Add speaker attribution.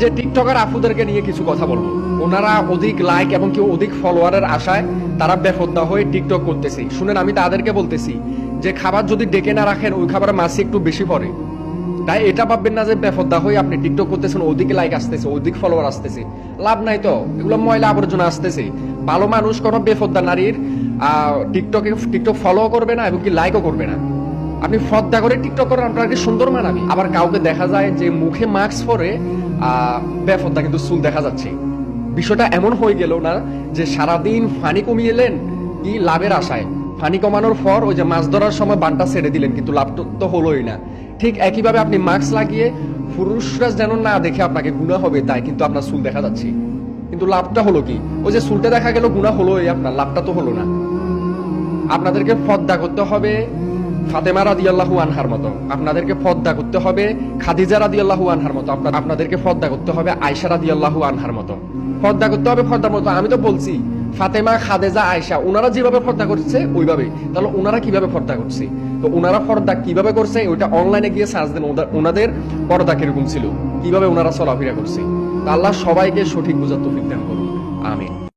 Speaker 1: যে টিকটকার আপুদেরকে নিয়ে কিছু কথা বলবো। ওনারা অধিক লাইক এবং কি অধিক ফলোয়ারের আশায় তারা বেফদ্দা হয়ে টিকটক করতেছে। শুনেন, আমি তাদেরকে বলতেছি যে খাবার যদি ডেকে না রাখেন ওই খাবারে মাছি একটু বেশি পড়ে। তাই এটা ভাববেন না যে বেফদ্দা হয়ে আপনি টিকটক করতেছেন, অধিক লাইক আসতেছে, অধিক ফলোয়ার আসতেছে, লাভ নাই তো। এগুলো ময়লা আবর্জনা আসতেছে। ভালো মানুষ কোনো বেফদ্দা নারীর টিকটক ফলো করবে না এবং কি লাইকও করবে না। আপনি ফর্দা করে টিকটক করেন, আপনার কি সুন্দর মানাবি। আবার কাউকে দেখা যায় যে মুখে মাস্ক পরে বেফর্দা কিন্তু চুল দেখা যাচ্ছে। বিষয়টা এমন হয়ে গেল না যে সারাদিন ফানি কমিয়ে এলেন কি লাভের আশায়, ফানি কমানোর পর ওই যে মাছ ধরার সময় বানটা ছেড়ে দিলেন, কিন্তু লাভ তো হলোই না। ঠিক একইভাবে আপনি মাস্ক লাগিয়ে পুরুষরা যেন না দেখে আপনাকে গুনাহ হবে তাই কিন্তু আপনার চুল দেখা যাচ্ছে, কিন্তু লাভটা হলো কি? ওই যে চুলটা দেখা গেল, গুনাহ হলোই, আপনার লাভটা তো হলো না। আপনাদেরকে পর্দা করতে হবে ফাতেমা রাদিয়াল্লাহু আনহার মতো, আপনাদেরকে পর্দা করতে হবে খাদিজা রাদিয়াল্লাহু আনহার মতো, আপনাদেরকে পর্দা করতে হবে আয়েশা রাদিয়াল্লাহু আনহার মতো। পর্দা করতে হবে পর্দার মতো। আমি তো বলছি ফাতেমা, খাদিজা, আয়েশা ওনারা যেভাবে পর্দা করছে ওইভাবে, তাহলে ওনারা কিভাবে পর্দা করছে? তো ওনারা পর্দা কিভাবে করছে ওইটা অনলাইনে গিয়ে সার্চ দেন, ওনাদের পর্দা কিরকম ছিল, কিভাবে ওনারা চলাফেরা করছে। আল্লাহ সবাইকে সঠিক বুঝার তৌফিক দান করুন, আমিন।